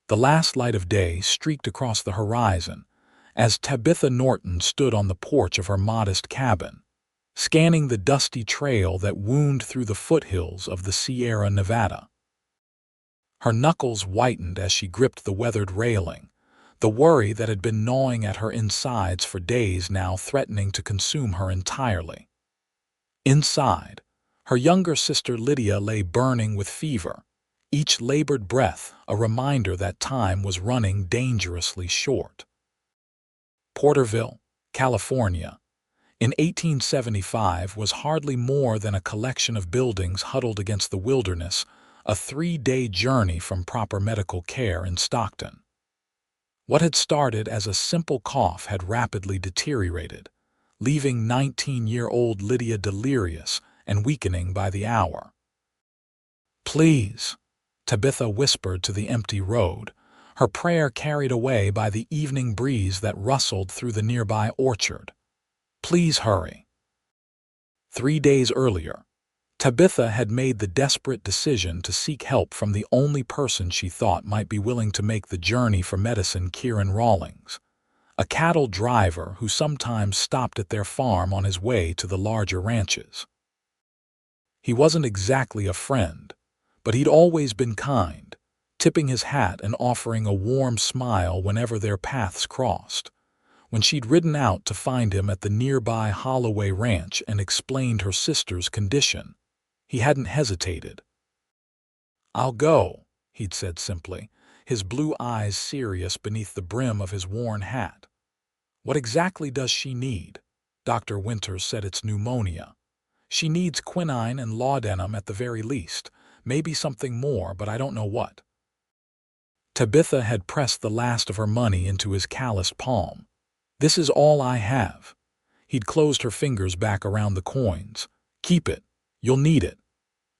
The last light of day streaked across the horizon as Tabitha Norton stood on the porch of her modest cabin, scanning the dusty trail that wound through the foothills of the Sierra Nevada. Her knuckles whitened as she gripped the weathered railing, the worry that had been gnawing at her insides for days now threatening to consume her entirely. Inside, her younger sister Lydia lay burning with fever, each labored breath a reminder that time was running dangerously short. Porterville, California, in 1875 was hardly more than a collection of buildings huddled against the wilderness, a 3-day journey from proper medical care in Stockton. What had started as a simple cough had rapidly deteriorated, leaving 19-year-old Lydia delirious and weakening by the hour. "Please," Tabitha whispered to the empty road, her prayer carried away by the evening breeze that rustled through the nearby orchard. "Please hurry." 3 days earlier, Tabitha had made the desperate decision to seek help from the only person she thought might be willing to make the journey for medicine, Kieran Rawlings, a cattle driver who sometimes stopped at their farm on his way to the larger ranches. He wasn't exactly a friend, but he'd always been kind, tipping his hat and offering a warm smile whenever their paths crossed. When she'd ridden out to find him at the nearby Holloway Ranch and explained her sister's condition, he hadn't hesitated. "I'll go," he'd said simply, his blue eyes serious beneath the brim of his worn hat. "What exactly does she need?" Dr. Winters said it's pneumonia. "She needs quinine and laudanum at the very least, maybe something more, but I don't know what." Tabitha had pressed the last of her money into his calloused palm. "This is all I have." He'd closed her fingers back around the coins. "Keep it. You'll need it."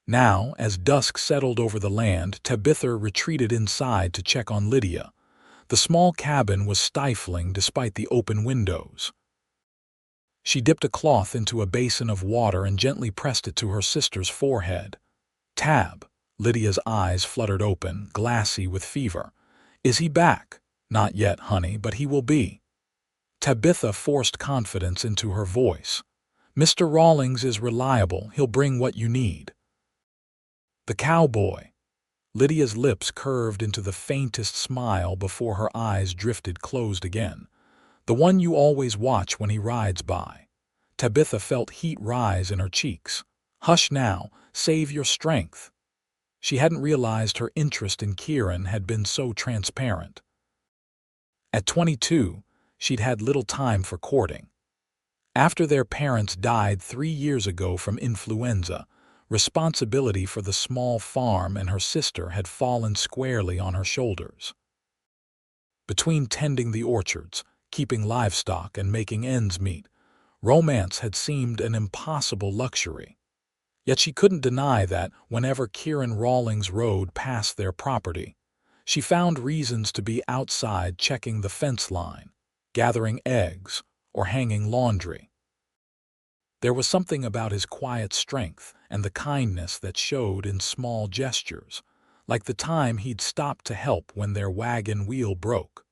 Now, as dusk settled over the land, Tabitha retreated inside to check on Lydia. The small cabin was stifling despite the open windows. She dipped a cloth into a basin of water and gently pressed it to her sister's forehead. "Tab," Lydia's eyes fluttered open, glassy with fever. "Is he back?" "Not yet, honey, but he will be." Tabitha forced confidence into her voice. "Mr. Rawlings is reliable. He'll bring what you need." "The cowboy." Lydia's lips curved into the faintest smile before her eyes drifted closed again. "The one you always watch when he rides by." Tabitha felt heat rise in her cheeks. "Hush now, save your strength." She hadn't realized her interest in Kieran had been so transparent. At 22, she'd had little time for courting. After their parents died 3 years ago from influenza, responsibility for the small farm and her sister had fallen squarely on her shoulders. Between tending the orchards, keeping livestock, and making ends meet, romance had seemed an impossible luxury. Yet she couldn't deny that, whenever Kieran Rawlings rode past their property, she found reasons to be outside checking the fence line, gathering eggs, or hanging laundry. There was something about his quiet strength and the kindness that showed in small gestures, like the time he'd stopped to help when their wagon wheel broke,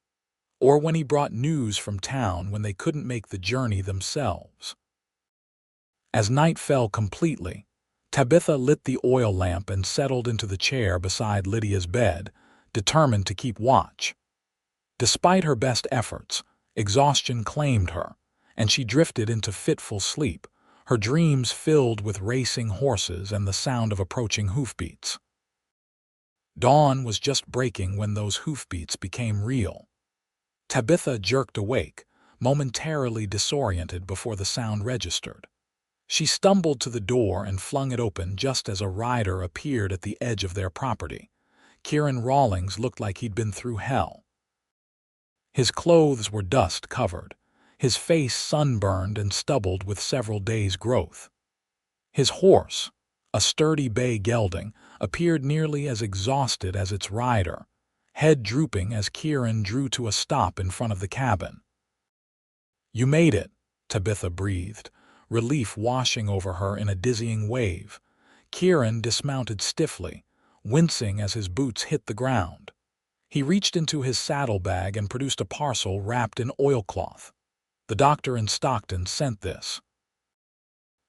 or when he brought news from town when they couldn't make the journey themselves. As night fell completely, Tabitha lit the oil lamp and settled into the chair beside Lydia's bed, determined to keep watch. Despite her best efforts, exhaustion claimed her, and she drifted into fitful sleep, her dreams filled with racing horses and the sound of approaching hoofbeats. Dawn was just breaking when those hoofbeats became real. Tabitha jerked awake, momentarily disoriented before the sound registered. She stumbled to the door and flung it open just as a rider appeared at the edge of their property. Kieran Rawlings looked like he'd been through hell. His clothes were dust-covered, his face sunburned and stubbled with several days' growth. His horse, a sturdy bay gelding, appeared nearly as exhausted as its rider, head drooping as Kieran drew to a stop in front of the cabin. "You made it," Tabitha breathed, relief washing over her in a dizzying wave. Kieran dismounted stiffly, wincing as his boots hit the ground. He reached into his saddlebag and produced a parcel wrapped in oilcloth. "The doctor in Stockton sent this.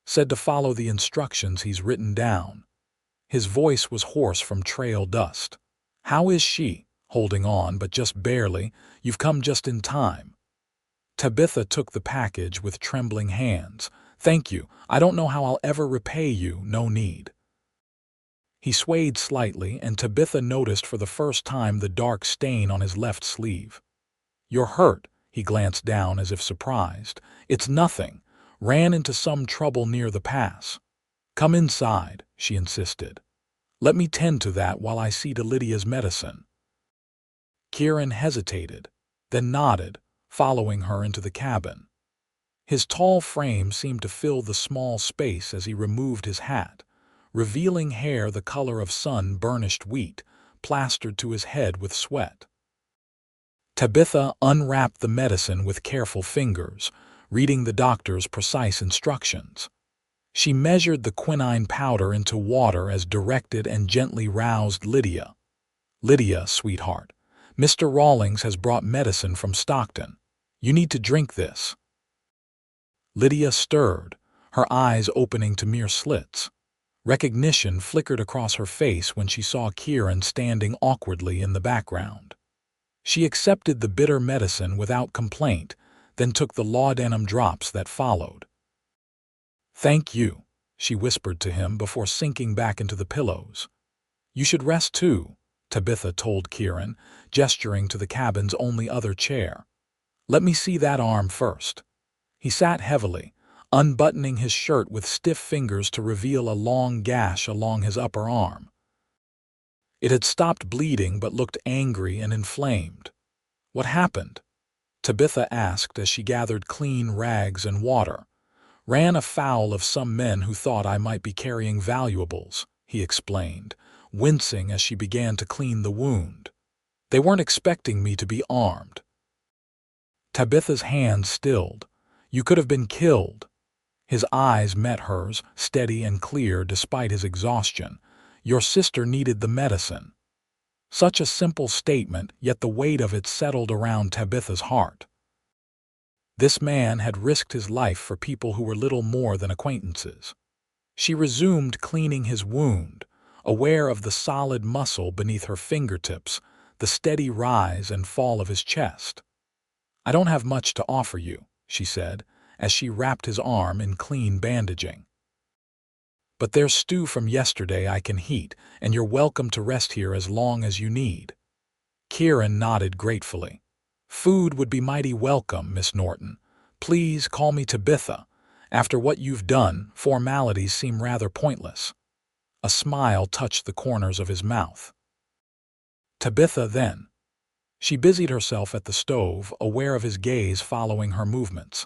Said to follow the instructions he's written down." His voice was hoarse from trail dust. "How is she?" "Holding on, but just barely. You've come just in time." Tabitha took the package with trembling hands. "Thank you. I don't know how I'll ever repay you. No need." He swayed slightly, and Tabitha noticed for the first time the dark stain on his left sleeve. "You're hurt." He glanced down as if surprised. "It's nothing. Ran into some trouble near the pass." "Come inside," she insisted. "Let me tend to that while I see to Lydia's medicine." Kieran hesitated, then nodded, following her into the cabin. His tall frame seemed to fill the small space as he removed his hat, revealing hair the color of sun-burnished wheat, plastered to his head with sweat. Tabitha unwrapped the medicine with careful fingers, reading the doctor's precise instructions. She measured the quinine powder into water as directed and gently roused Lydia. "Lydia, sweetheart, Mr. Rawlings has brought medicine from Stockton. You need to drink this." Lydia stirred, her eyes opening to mere slits. Recognition flickered across her face when she saw Kieran standing awkwardly in the background. She accepted the bitter medicine without complaint, then took the laudanum drops that followed. "Thank you," she whispered to him before sinking back into the pillows. "You should rest too," Tabitha told Kieran, gesturing to the cabin's only other chair. "Let me see that arm first." He sat heavily, unbuttoning his shirt with stiff fingers to reveal a long gash along his upper arm. It had stopped bleeding but looked angry and inflamed. "What happened?" Tabitha asked as she gathered clean rags and water. "Ran afoul of some men who thought I might be carrying valuables," he explained, wincing as she began to clean the wound. "They weren't expecting me to be armed." Tabitha's hands stilled. "You could have been killed." His eyes met hers, steady and clear despite his exhaustion. "Your sister needed the medicine." Such a simple statement, yet the weight of it settled around Tabitha's heart. This man had risked his life for people who were little more than acquaintances. She resumed cleaning his wound, aware of the solid muscle beneath her fingertips, the steady rise and fall of his chest. "I don't have much to offer you," she said, as she wrapped his arm in clean bandaging. "But there's stew from yesterday I can heat, and you're welcome to rest here as long as you need." Kieran nodded gratefully. "Food would be mighty welcome, Miss Norton. Please call me Tabitha. After what you've done, formalities seem rather pointless." A smile touched the corners of his mouth. "Tabitha, then." She busied herself at the stove, aware of his gaze following her movements.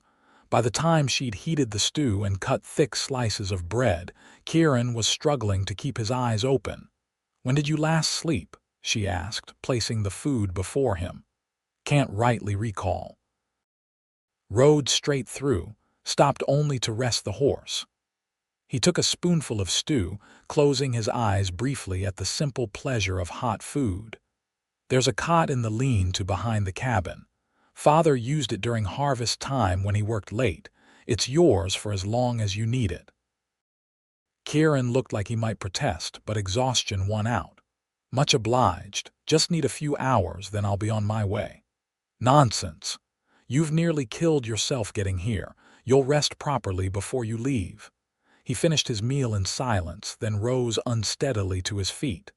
By the time she'd heated the stew and cut thick slices of bread, Kieran was struggling to keep his eyes open. "When did you last sleep?" she asked, placing the food before him. "Can't rightly recall." "Rode straight through, stopped only to rest the horse." He took a spoonful of stew, closing his eyes briefly at the simple pleasure of hot food. "There's a cot in the lean-to behind the cabin. Father used it during harvest time when he worked late. It's yours for as long as you need it." Kieran looked like he might protest, but exhaustion won out. "Much obliged. Just need a few hours, then I'll be on my way." "Nonsense. You've nearly killed yourself getting here. You'll rest properly before you leave." He finished his meal in silence, then rose unsteadily to his feet.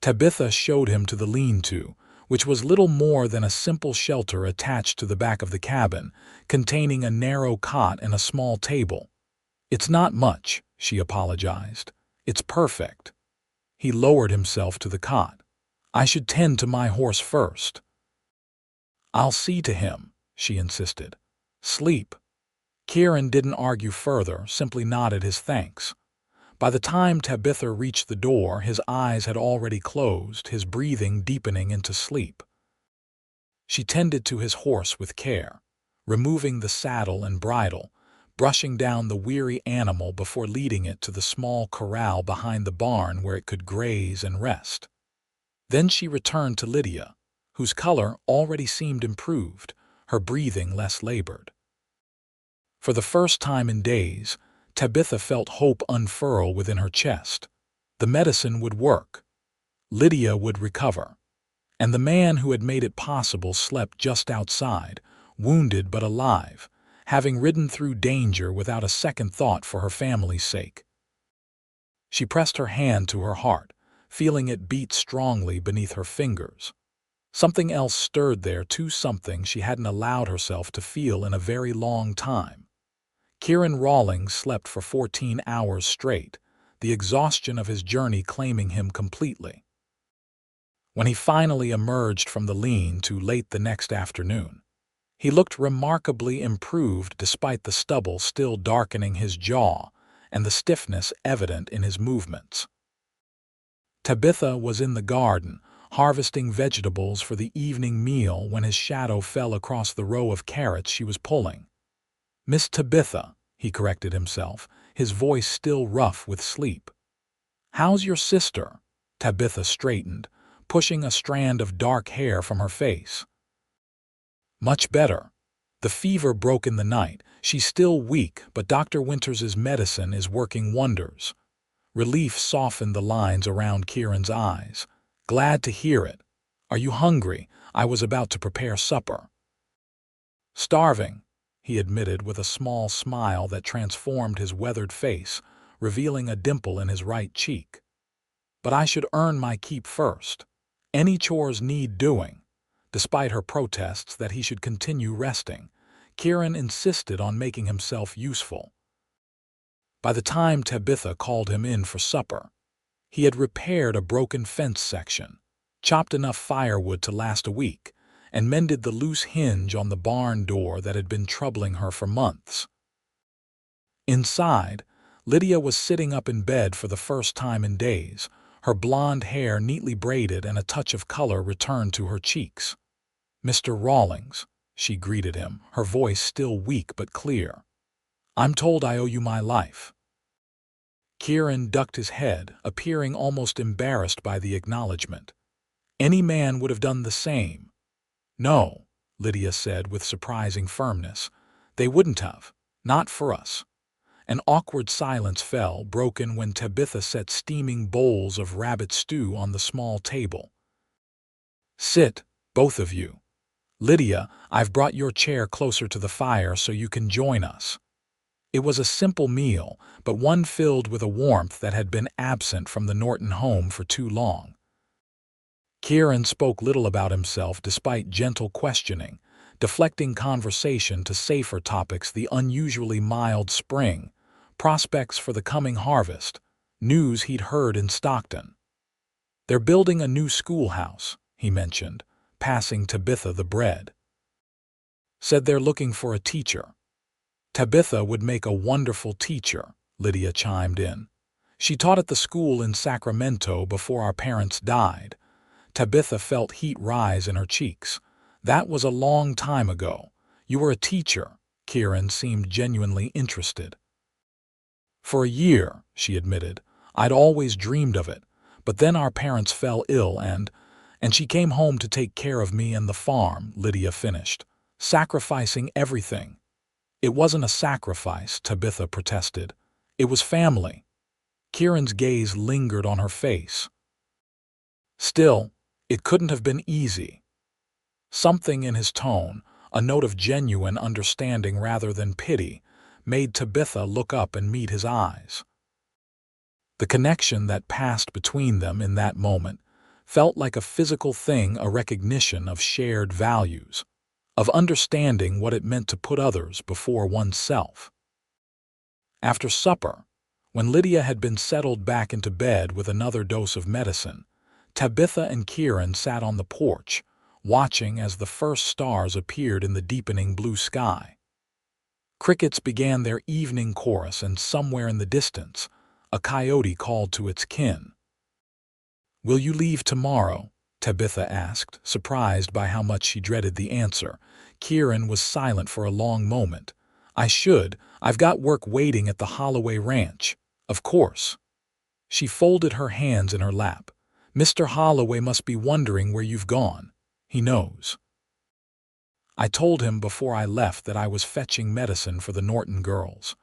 Tabitha showed him to the lean-to, which was little more than a simple shelter attached to the back of the cabin, containing a narrow cot and a small table. "It's not much," she apologized. "It's perfect." He lowered himself to the cot. "I should tend to my horse first." "I'll see to him," she insisted. "Sleep." Kieran didn't argue further, simply nodded his thanks. By the time Tabitha reached the door, his eyes had already closed, his breathing deepening into sleep. She tended to his horse with care, removing the saddle and bridle, brushing down the weary animal before leading it to the small corral behind the barn where it could graze and rest. Then she returned to Lydia, whose color already seemed improved, her breathing less labored. For the first time in days, Tabitha felt hope unfurl within her chest. The medicine would work. Lydia would recover. And the man who had made it possible slept just outside, wounded but alive, having ridden through danger without a second thought for her family's sake. She pressed her hand to her heart, feeling it beat strongly beneath her fingers. Something else stirred there, too, something she hadn't allowed herself to feel in a very long time. Kieran Rawlings slept for 14 hours straight, the exhaustion of his journey claiming him completely. When he finally emerged from the lean-to late the next afternoon, he looked remarkably improved despite the stubble still darkening his jaw and the stiffness evident in his movements. Tabitha was in the garden, harvesting vegetables for the evening meal when his shadow fell across the row of carrots she was pulling. "Miss Tabitha," he corrected himself, his voice still rough with sleep. "How's your sister?" Tabitha straightened, pushing a strand of dark hair from her face. "Much better. The fever broke in the night. She's still weak, but Dr. Winters's medicine is working wonders." Relief softened the lines around Kieran's eyes. "Glad to hear it. Are you hungry? I was about to prepare supper." "Starving," he admitted with a small smile that transformed his weathered face, revealing a dimple in his right cheek. "But I should earn my keep first. Any chores need doing." Despite her protests that he should continue resting, Kieran insisted on making himself useful. By the time Tabitha called him in for supper, he had repaired a broken fence section, chopped enough firewood to last a week, and mended the loose hinge on the barn door that had been troubling her for months. Inside, Lydia was sitting up in bed for the first time in days, her blonde hair neatly braided and a touch of color returned to her cheeks. "Mr. Rawlings," she greeted him, her voice still weak but clear. "I'm told I owe you my life." Kieran ducked his head, appearing almost embarrassed by the acknowledgement. Any man would have done the same. "No," Lydia said with surprising firmness. "They wouldn't have. Not for us." An awkward silence fell, broken when Tabitha set steaming bowls of rabbit stew on the small table. "Sit, both of you. Lydia, I've brought your chair closer to the fire so you can join us." It was a simple meal, but one filled with a warmth that had been absent from the Norton home for too long. Kieran spoke little about himself despite gentle questioning, deflecting conversation to safer topics: the unusually mild spring, prospects for the coming harvest, news he'd heard in Stockton. "They're building a new schoolhouse," he mentioned, passing Tabitha the bread. "Said they're looking for a teacher." "Tabitha would make a wonderful teacher," Lydia chimed in. "She taught at the school in Sacramento before our parents died." Tabitha felt heat rise in her cheeks. "That was a long time ago. You were a teacher." Kieran seemed genuinely interested. "For a year," she admitted. "I'd always dreamed of it, but then our parents fell ill and she came home to take care of me and the farm," Lydia finished, "sacrificing everything." "It wasn't a sacrifice," Tabitha protested. "It was family." Kieran's gaze lingered on her face. "Still, it couldn't have been easy." Something in his tone, a note of genuine understanding rather than pity, made Tabitha look up and meet his eyes. The connection that passed between them in that moment felt like a physical thing, a recognition of shared values, of understanding what it meant to put others before oneself. After supper, when Lydia had been settled back into bed with another dose of medicine, Tabitha and Kieran sat on the porch, watching as the first stars appeared in the deepening blue sky. Crickets began their evening chorus, and somewhere in the distance, a coyote called to its kin. "Will you leave tomorrow?" Tabitha asked, surprised by how much she dreaded the answer. Kieran was silent for a long moment. "I should. I've got work waiting at the Holloway Ranch." "Of course." She folded her hands in her lap, Mr. Holloway must be wondering where you've gone. He knows. I told him before I left that I was fetching medicine for the Norton girls.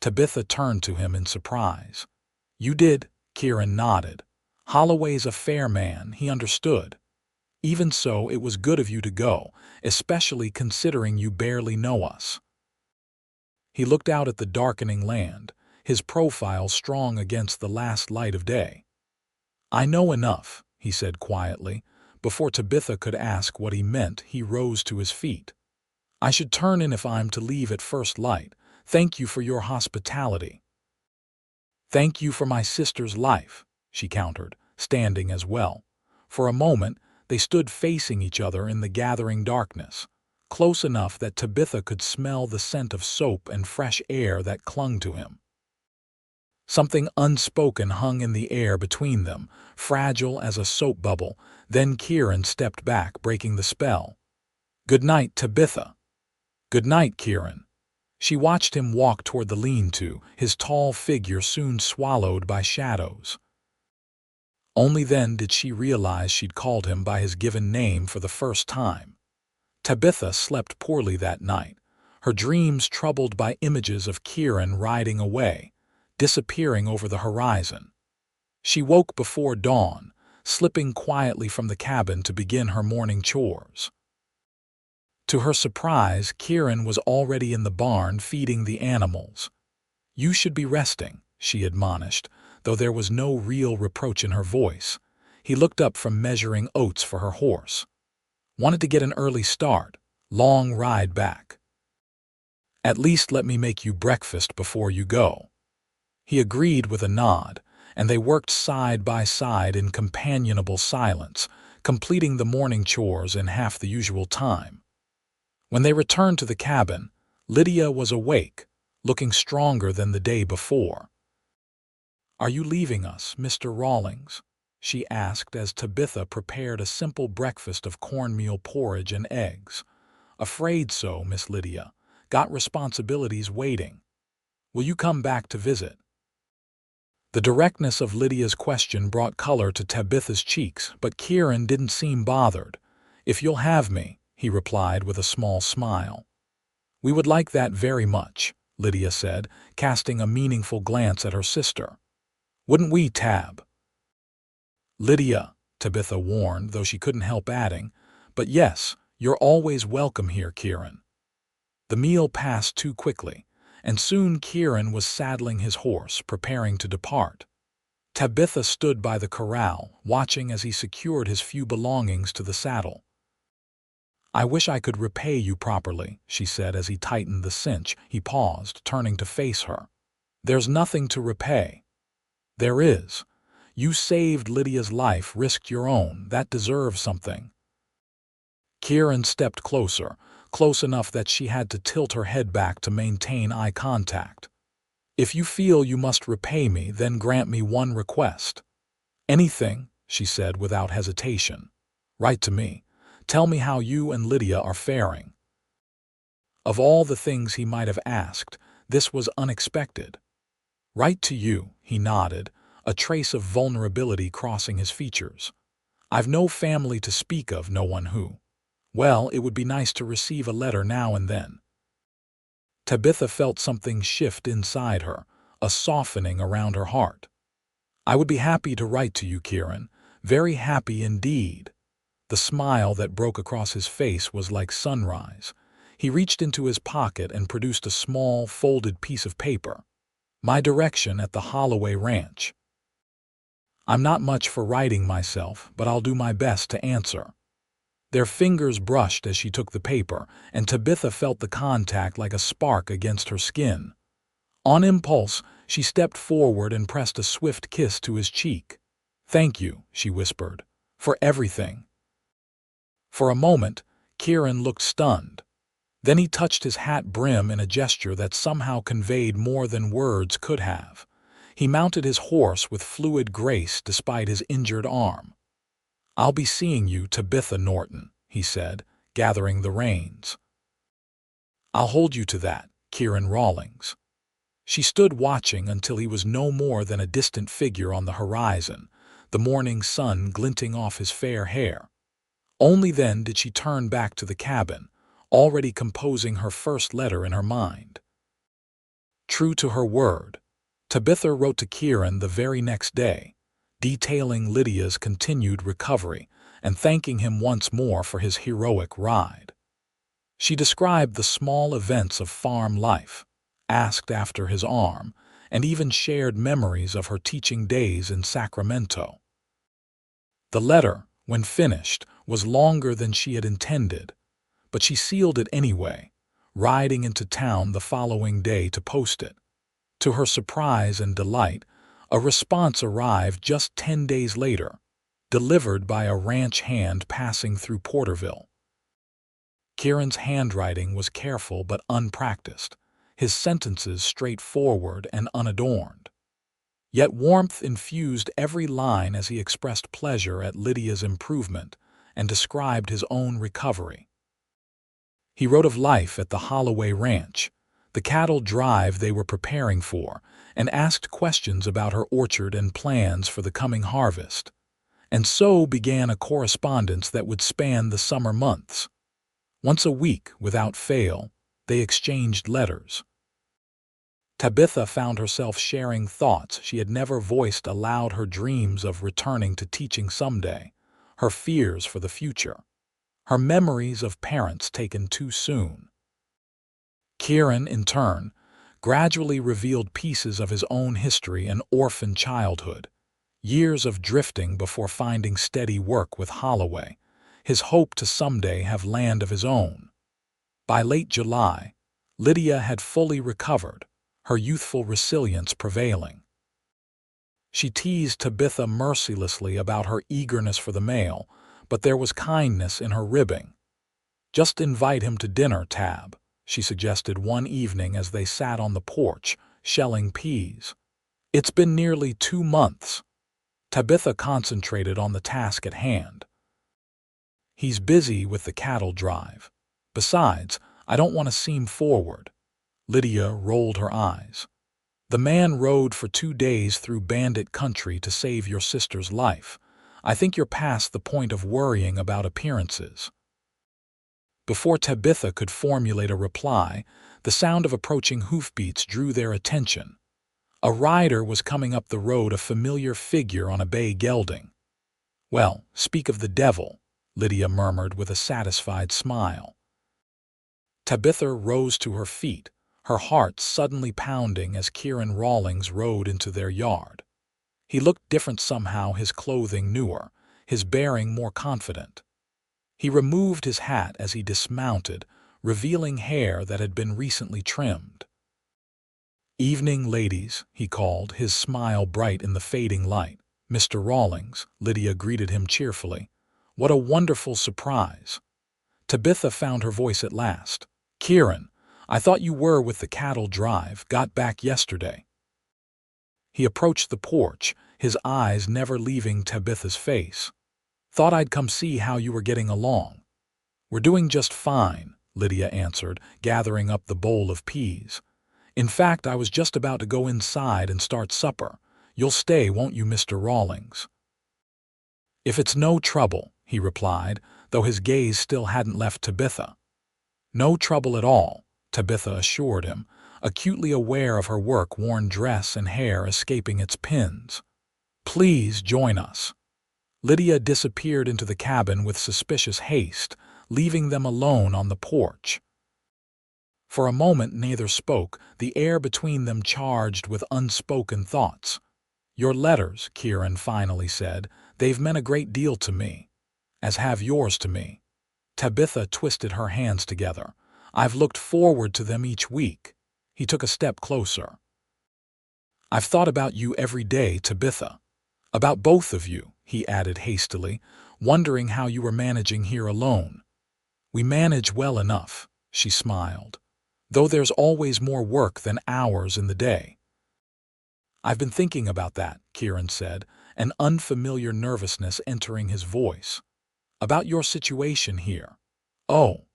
Tabitha turned to him in surprise. You did? Kieran nodded. Holloway's a fair man, he understood. Even so, it was good of you to go, especially considering you barely know us. He looked out at the darkening land, his profile strong against the last light of day. I know enough, he said quietly. Before Tabitha could ask what he meant, he rose to his feet. I should turn in if I'm to leave at first light. Thank you for your hospitality. Thank you for my sister's life, she countered, standing as well. For a moment, they stood facing each other in the gathering darkness, close enough that Tabitha could smell the scent of soap and fresh air that clung to him. Something unspoken hung in the air between them, fragile as a soap bubble. Then Kieran stepped back, breaking the spell. Good night, Tabitha. Good night, Kieran. She watched him walk toward the lean-to, his tall figure soon swallowed by shadows. Only then did she realize she'd called him by his given name for the first time. Tabitha slept poorly that night, her dreams troubled by images of Kieran riding away, disappearing over the horizon. She woke before dawn, slipping quietly from the cabin to begin her morning chores. To her surprise, Kieran was already in the barn feeding the animals. You should be resting, she admonished, though there was no real reproach in her voice. He looked up from measuring oats for her horse. Wanted to get an early start, long ride back. At least let me make you breakfast before you go. He agreed with a nod, and they worked side by side in companionable silence, completing the morning chores in half the usual time. When they returned to the cabin, Lydia was awake, looking stronger than the day before. Are you leaving us, Mr. Rawlings? She asked as Tabitha prepared a simple breakfast of cornmeal porridge and eggs. Afraid so, Miss Lydia. Got responsibilities waiting. Will you come back to visit? The directness of Lydia's question brought color to Tabitha's cheeks, but Kieran didn't seem bothered. If you'll have me, he replied with a small smile. We would like that very much, Lydia said, casting a meaningful glance at her sister. Wouldn't we, Tab? Lydia, Tabitha warned, though she couldn't help adding, but yes, you're always welcome here, Kieran. The meal passed too quickly, and soon Kieran was saddling his horse, preparing to depart. Tabitha stood by the corral, watching as he secured his few belongings to the saddle. I wish I could repay you properly, she said as he tightened the cinch. He paused, turning to face her. There's nothing to repay. There is. You saved Lydia's life, risked your own. That deserves something. Kieran stepped closer, close enough that she had to tilt her head back to maintain eye contact. If you feel you must repay me, then grant me one request. Anything, she said without hesitation. Write to me. Tell me how you and Lydia are faring. Of all the things he might have asked, this was unexpected. Write to you, he nodded, a trace of vulnerability crossing his features. I've no family to speak of, no one who. Well, it would be nice to receive a letter now and then. Tabitha felt something shift inside her, a softening around her heart. I would be happy to write to you, Kieran, very happy indeed. The smile that broke across his face was like sunrise. He reached into his pocket and produced a small, folded piece of paper. My direction at the Holloway Ranch. I'm not much for writing myself, but I'll do my best to answer. Their fingers brushed as she took the paper, and Tabitha felt the contact like a spark against her skin. On impulse, she stepped forward and pressed a swift kiss to his cheek. Thank you, she whispered, for everything. For a moment, Kieran looked stunned. Then he touched his hat brim in a gesture that somehow conveyed more than words could have. He mounted his horse with fluid grace despite his injured arm. I'll be seeing you, Tabitha Norton, he said, gathering the reins. I'll hold you to that, Kieran Rawlings. She stood watching until he was no more than a distant figure on the horizon, the morning sun glinting off his fair hair. Only then did she turn back to the cabin, already composing her first letter in her mind. True to her word, Tabitha wrote to Kieran the very next day, detailing Lydia's continued recovery and thanking him once more for his heroic ride. She described the small events of farm life, asked after his arm, and even shared memories of her teaching days in Sacramento. The letter, when finished, was longer than she had intended, but she sealed it anyway, riding into town the following day to post it. To her surprise and delight, a response arrived just 10 days later, delivered by a ranch hand passing through Porterville. Kieran's handwriting was careful but unpracticed, his sentences straightforward and unadorned. Yet warmth infused every line as he expressed pleasure at Lydia's improvement and described his own recovery. He wrote of life at the Holloway Ranch, the cattle drive they were preparing for, and asked questions about her orchard and plans for the coming harvest. And so began a correspondence that would span the summer months. Once a week, without fail, they exchanged letters. Tabitha found herself sharing thoughts she had never voiced aloud, her dreams of returning to teaching someday, her fears for the future, her memories of parents taken too soon. Kieran, in turn, gradually revealed pieces of his own history and orphan childhood, years of drifting before finding steady work with Holloway, his hope to someday have land of his own. By late July, Lydia had fully recovered, her youthful resilience prevailing. She teased Tabitha mercilessly about her eagerness for the mail, but there was kindness in her ribbing. "Just invite him to dinner, Tab," she suggested one evening as they sat on the porch, shelling peas. "It's been nearly 2 months." Tabitha concentrated on the task at hand. "He's busy with the cattle drive. Besides, I don't want to seem forward." Lydia rolled her eyes. "The man rode for 2 days through bandit country to save your sister's life. I think you're past the point of worrying about appearances." Before Tabitha could formulate a reply, the sound of approaching hoofbeats drew their attention. A rider was coming up the road, a familiar figure on a bay gelding. "Well, speak of the devil," Lydia murmured with a satisfied smile. Tabitha rose to her feet, her heart suddenly pounding as Kieran Rawlings rode into their yard. He looked different somehow, his clothing newer, his bearing more confident. He removed his hat as he dismounted, revealing hair that had been recently trimmed. "Evening, ladies," he called, his smile bright in the fading light. "Mr. Rawlings," Lydia greeted him cheerfully. "What a wonderful surprise." Tabitha found her voice at last. "Kieran, I thought you were with the cattle drive, got back yesterday." He approached the porch, his eyes never leaving Tabitha's face. "Thought I'd come see how you were getting along." "We're doing just fine," Lydia answered, gathering up the bowl of peas. "In fact, I was just about to go inside and start supper. You'll stay, won't you, Mr. Rawlings?" "If it's no trouble," he replied, though his gaze still hadn't left Tabitha. "No trouble at all," Tabitha assured him, acutely aware of her work-worn dress and hair escaping its pins. "Please join us." Lydia disappeared into the cabin with suspicious haste, leaving them alone on the porch. For a moment neither spoke, the air between them charged with unspoken thoughts. "Your letters," Kieran finally said, "they've meant a great deal to me. As have yours to me." Tabitha twisted her hands together. "I've looked forward to them each week." He took a step closer. "I've thought about you every day, Tabitha. About both of you," he added hastily, "wondering how you were managing here alone." "We manage well enough," she smiled, "though there's always more work than hours in the day." "I've been thinking about that," Kieran said, an unfamiliar nervousness entering his voice. "About your situation here." "Oh."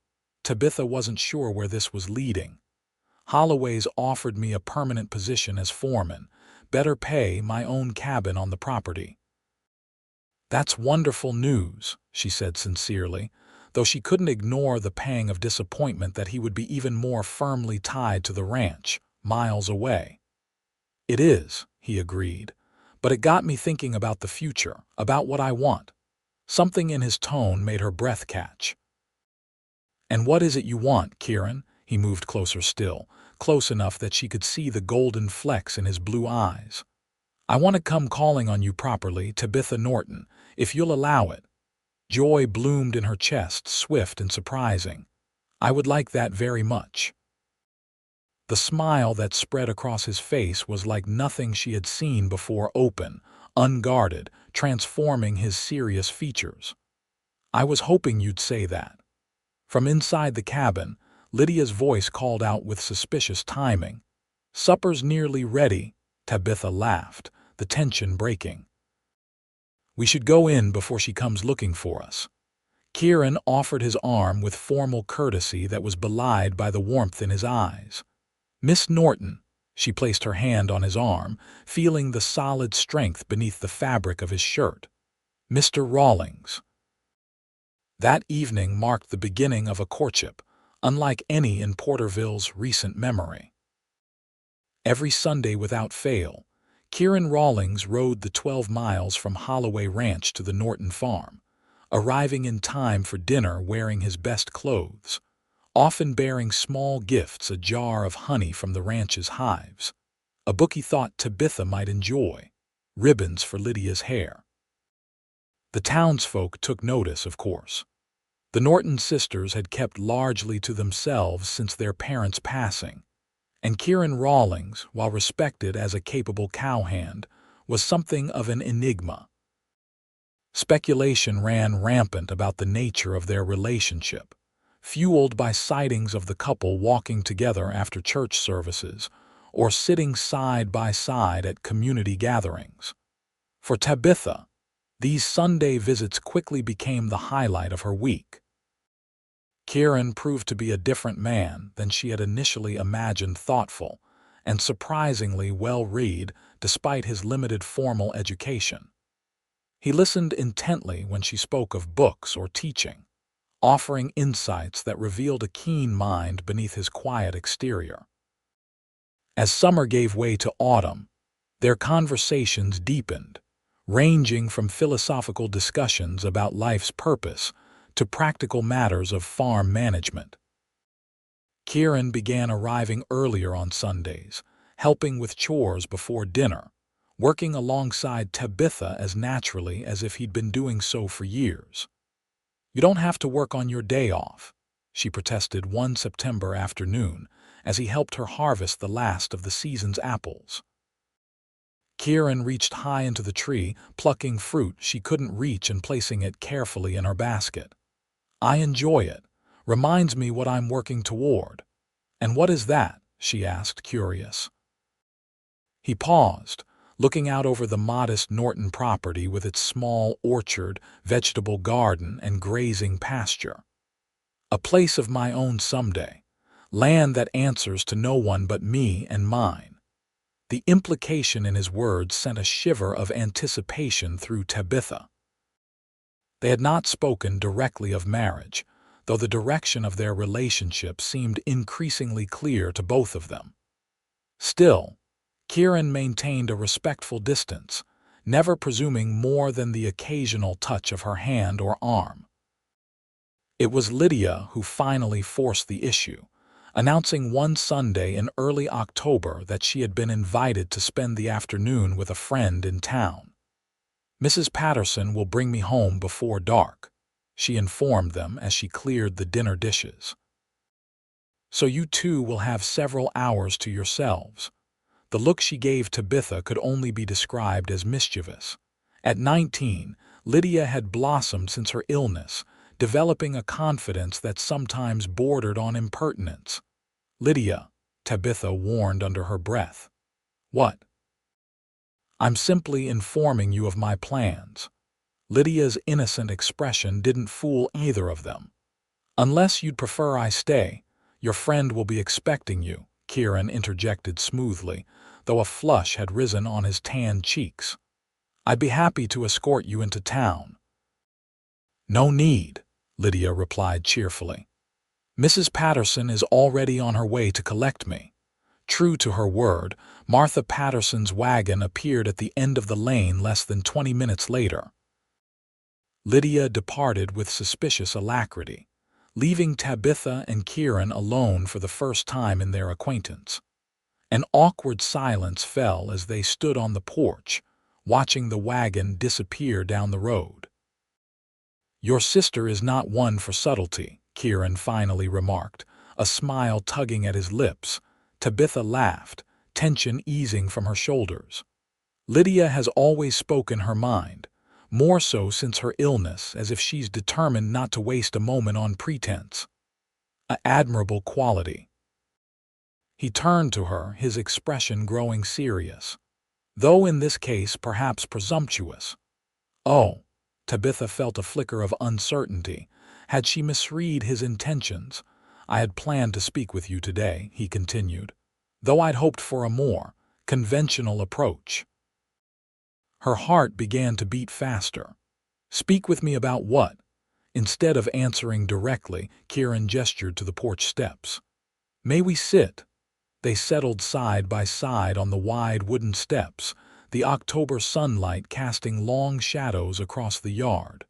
Tabitha wasn't sure where this was leading. "Holloway's offered me a permanent position as foreman, better pay, my own cabin on the property." "That's wonderful news," she said sincerely, though she couldn't ignore the pang of disappointment that he would be even more firmly tied to the ranch, miles away. "It is," he agreed, "but it got me thinking about the future, about what I want." Something in his tone made her breath catch. "And what is it you want, Kieran?" He moved closer still, close enough that she could see the golden flecks in his blue eyes. "I want to come calling on you properly, Tabitha Norton, if you'll allow it." Joy bloomed in her chest, swift and surprising. "I would like that very much." The smile that spread across his face was like nothing she had seen before, open, unguarded, transforming his serious features. "I was hoping you'd say that." From inside the cabin, Lydia's voice called out with suspicious timing. "Supper's nearly ready," Tabitha laughed, the tension breaking. "We should go in before she comes looking for us." Kieran offered his arm with formal courtesy that was belied by the warmth in his eyes. "Miss Norton," she placed her hand on his arm, feeling the solid strength beneath the fabric of his shirt. "Mr. Rawlings." That evening marked the beginning of a courtship, unlike any in Porterville's recent memory. Every Sunday without fail, Kieran Rawlings rode the 12 miles from Holloway Ranch to the Norton farm, arriving in time for dinner wearing his best clothes, often bearing small gifts, a jar of honey from the ranch's hives, a book he thought Tabitha might enjoy, ribbons for Lydia's hair. The townsfolk took notice, of course. The Norton sisters had kept largely to themselves since their parents' passing, and Kieran Rawlings, while respected as a capable cowhand, was something of an enigma. Speculation ran rampant about the nature of their relationship, fueled by sightings of the couple walking together after church services or sitting side by side at community gatherings. For Tabitha, these Sunday visits quickly became the highlight of her week. Kieran proved to be a different man than she had initially imagined, thoughtful and surprisingly well-read despite his limited formal education. He listened intently when she spoke of books or teaching, offering insights that revealed a keen mind beneath his quiet exterior. As summer gave way to autumn, their conversations deepened, ranging from philosophical discussions about life's purpose to practical matters of farm management. Kieran began arriving earlier on Sundays, helping with chores before dinner, working alongside Tabitha as naturally as if he'd been doing so for years. "You don't have to work on your day off," she protested one September afternoon as he helped her harvest the last of the season's apples. Kieran reached high into the tree, plucking fruit she couldn't reach and placing it carefully in her basket. "I enjoy it. Reminds me what I'm working toward." "And what is that?" she asked, curious. He paused, looking out over the modest Norton property with its small orchard, vegetable garden, and grazing pasture. "A place of my own someday. Land that answers to no one but me and mine." The implication in his words sent a shiver of anticipation through Tabitha. They had not spoken directly of marriage, though the direction of their relationship seemed increasingly clear to both of them. Still, Kieran maintained a respectful distance, never presuming more than the occasional touch of her hand or arm. It was Lydia who finally forced the issue, announcing one Sunday in early October that she had been invited to spend the afternoon with a friend in town. "Mrs. Patterson will bring me home before dark," she informed them as she cleared the dinner dishes. "So you two will have several hours to yourselves." The look she gave Tabitha could only be described as mischievous. At 19, Lydia had blossomed since her illness, developing a confidence that sometimes bordered on impertinence. "Lydia," Tabitha warned under her breath. "What?" "I'm simply informing you of my plans." Lydia's innocent expression didn't fool either of them. "Unless you'd prefer I stay, your friend will be expecting you," Kieran interjected smoothly, though a flush had risen on his tanned cheeks. I'd be happy to escort you into town." "No need," Lydia replied cheerfully. "Mrs. Patterson is already on her way to collect me." True to her word, Martha Patterson's wagon appeared at the end of the lane less than 20 minutes later. Lydia departed with suspicious alacrity, leaving Tabitha and Kieran alone for the first time in their acquaintance. An awkward silence fell as they stood on the porch, watching the wagon disappear down the road. "Your sister is not one for subtlety," Kieran finally remarked, a smile tugging at his lips. Tabitha laughed, tension easing from her shoulders. "Lydia has always spoken her mind, more so since her illness, as if she's determined not to waste a moment on pretense. An admirable quality." He turned to her, his expression growing serious, though in this case perhaps presumptuous. "Oh," Tabitha felt a flicker of uncertainty. Had she misread his intentions? "I had planned to speak with you today," he continued, "though I'd hoped for a more conventional approach." Her heart began to beat faster. "Speak with me about what?" Instead of answering directly, Kieran gestured to the porch steps. "May we sit?" They settled side by side on the wide wooden steps, the October sunlight casting long shadows across the yard.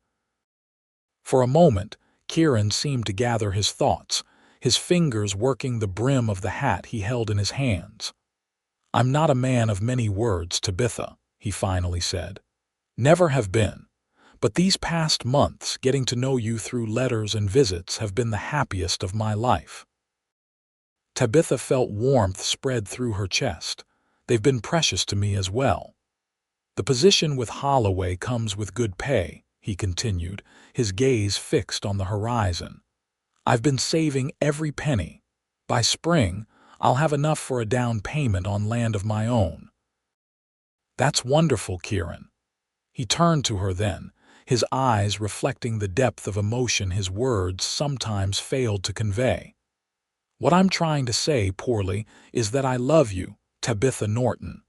For a moment, Kieran seemed to gather his thoughts, his fingers working the brim of the hat he held in his hands. "I'm not a man of many words, Tabitha," he finally said. "Never have been. But these past months, getting to know you through letters and visits, have been the happiest of my life." Tabitha felt warmth spread through her chest. "They've been precious to me as well." "The position with Holloway comes with good pay," he continued, his gaze fixed on the horizon. "I've been saving every penny. By spring, I'll have enough for a down payment on land of my own." "That's wonderful, Kieran." He turned to her then, his eyes reflecting the depth of emotion his words sometimes failed to convey. "What I'm trying to say, poorly, is that I love you, Tabitha Norton.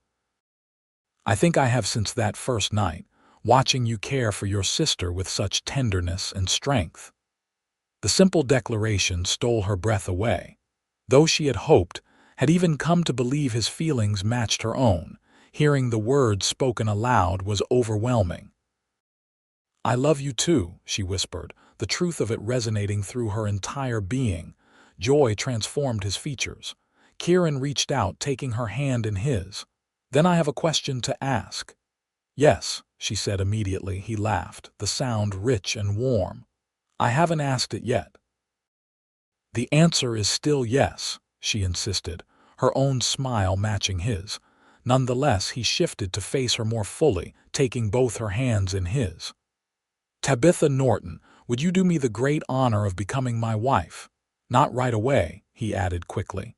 I think I have since that first night, watching you care for your sister with such tenderness and strength." The simple declaration stole her breath away. Though she had hoped, had even come to believe his feelings matched her own, hearing the words spoken aloud was overwhelming. "I love you too," she whispered, the truth of it resonating through her entire being. Joy transformed his features. Kieran reached out, taking her hand in his. "Then I have a question to ask." "Yes," she said immediately. He laughed, the sound rich and warm. "I haven't asked it yet." "The answer is still yes," she insisted, her own smile matching his. Nonetheless, he shifted to face her more fully, taking both her hands in his. "Tabitha Norton, would you do me the great honor of becoming my wife? Not right away," he added quickly.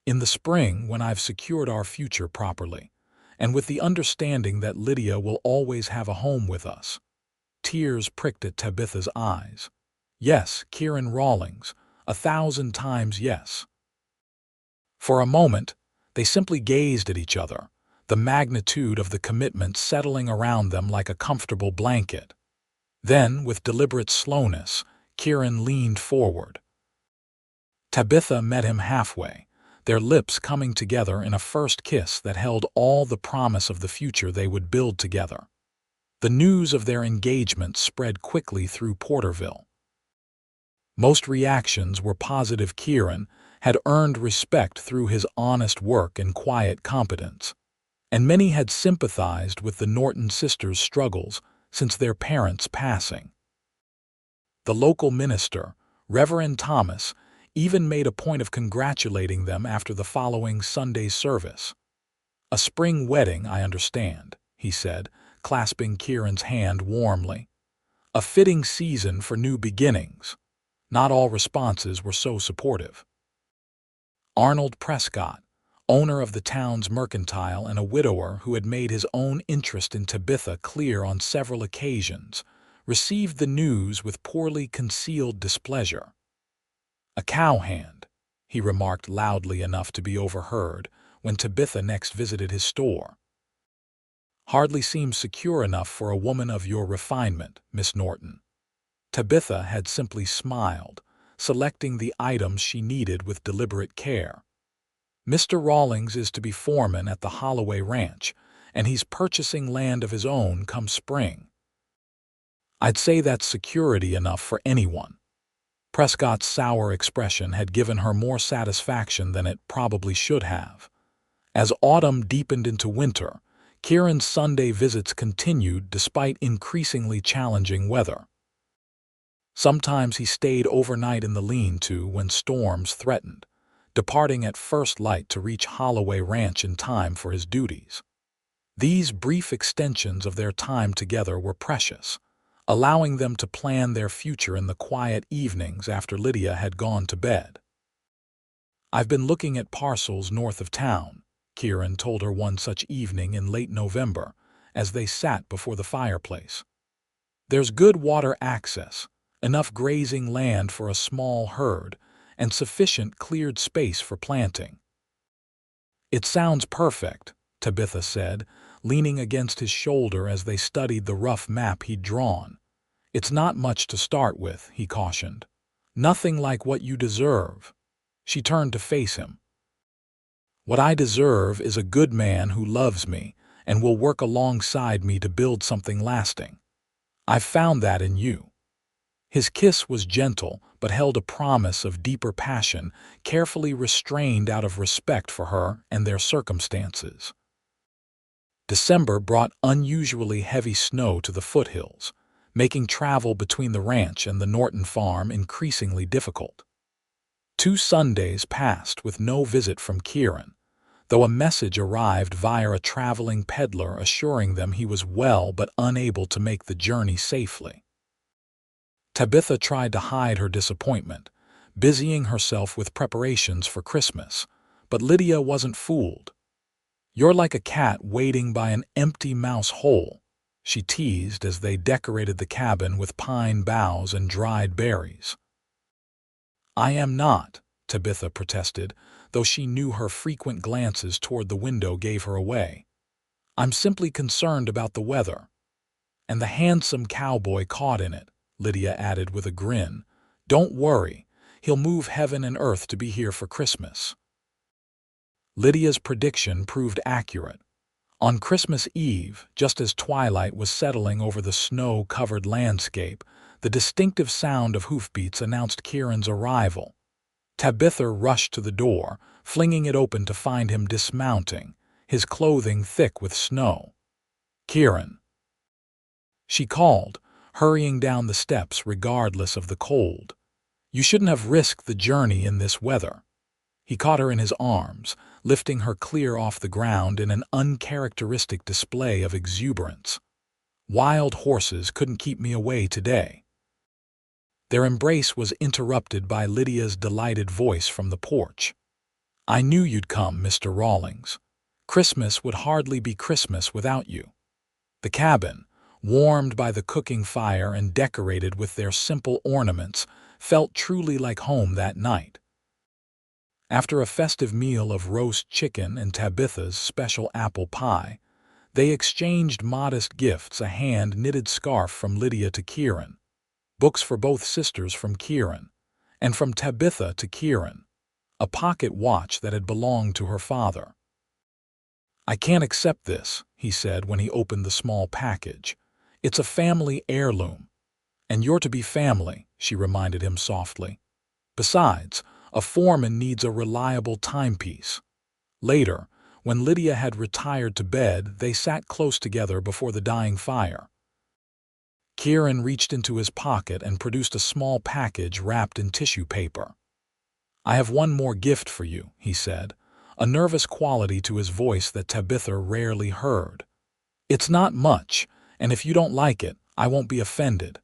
"In the spring, when I've secured our future properly, and with the understanding that Lydia will always have a home with us." Tears pricked at Tabitha's eyes. "Yes, Kieran Rawlings, 1,000 times yes." For a moment, they simply gazed at each other, the magnitude of the commitment settling around them like a comfortable blanket. Then, with deliberate slowness, Kieran leaned forward. Tabitha met him halfway, their lips coming together in a first kiss that held all the promise of the future they would build together. The news of their engagement spread quickly through Porterville. Most reactions were positive. Kieran had earned respect through his honest work and quiet competence, and many had sympathized with the Norton sisters' struggles since their parents' passing. The local minister, Reverend Thomas, even made a point of congratulating them after the following Sunday's service. "A spring wedding, I understand," he said, clasping Kieran's hand warmly. "A fitting season for new beginnings." Not all responses were so supportive. Arnold Prescott, owner of the town's mercantile and a widower who had made his own interest in Tabitha clear on several occasions, received the news with poorly concealed displeasure. "A cowhand," he remarked loudly enough to be overheard when Tabitha next visited his store. Hardly seems secure enough for a woman of your refinement, Miss Norton." Tabitha had simply smiled, selecting the items she needed with deliberate care. "Mr. Rawlings is to be foreman at the Holloway Ranch, and he's purchasing land of his own come spring. I'd say that's security enough for anyone." Prescott's sour expression had given her more satisfaction than it probably should have. As autumn deepened into winter, Kieran's Sunday visits continued despite increasingly challenging weather. Sometimes he stayed overnight in the lean-to when storms threatened, departing at first light to reach Holloway Ranch in time for his duties. These brief extensions of their time together were precious, allowing them to plan their future in the quiet evenings after Lydia had gone to bed. "I've been looking at parcels north of town," Kieran told her one such evening in late November, as they sat before the fireplace. "There's good water access, enough grazing land for a small herd, and sufficient cleared space for planting." "It sounds perfect," Tabitha said, leaning against his shoulder as they studied the rough map he'd drawn. "It's not much to start with," he cautioned. "Nothing like what you deserve." She turned to face him. "What I deserve is a good man who loves me and will work alongside me to build something lasting. I've found that in you." His kiss was gentle, but held a promise of deeper passion, carefully restrained out of respect for her and their circumstances. December brought unusually heavy snow to the foothills, making travel between the ranch and the Norton farm increasingly difficult. 2 Sundays passed with no visit from Kieran, though a message arrived via a traveling peddler assuring them he was well but unable to make the journey safely. Tabitha tried to hide her disappointment, busying herself with preparations for Christmas, but Lydia wasn't fooled. "You're like a cat waiting by an empty mouse hole," she teased as they decorated the cabin with pine boughs and dried berries. "I am not," Tabitha protested, though she knew her frequent glances toward the window gave her away. "I'm simply concerned about the weather." "And the handsome cowboy caught in it," Lydia added with a grin. "Don't worry, he'll move heaven and earth to be here for Christmas." Lydia's prediction proved accurate. On Christmas Eve, just as twilight was settling over the snow-covered landscape, the distinctive sound of hoofbeats announced Kieran's arrival. Tabitha rushed to the door, flinging it open to find him dismounting, his clothing thick with snow. "Kieran," she called, hurrying down the steps regardless of the cold. "You shouldn't have risked the journey in this weather." He caught her in his arms, lifting her clear off the ground in an uncharacteristic display of exuberance. "Wild horses couldn't keep me away today." Their embrace was interrupted by Lydia's delighted voice from the porch. "I knew you'd come, Mr. Rawlings. Christmas would hardly be Christmas without you." The cabin, warmed by the cooking fire and decorated with their simple ornaments, felt truly like home that night. After a festive meal of roast chicken and Tabitha's special apple pie, they exchanged modest gifts: a hand-knitted scarf from Lydia to Kieran, books for both sisters from Kieran, and from Tabitha to Kieran, a pocket watch that had belonged to her father. "I can't accept this," he said when he opened the small package. "It's a family heirloom." "And you're to be family," she reminded him softly. "Besides, a foreman needs a reliable timepiece." Later, when Lydia had retired to bed, they sat close together before the dying fire. Kieran reached into his pocket and produced a small package wrapped in tissue paper. "I have one more gift for you," he said, a nervous quality to his voice that Tabitha rarely heard. "It's not much, and if you don't like it, I won't be offended."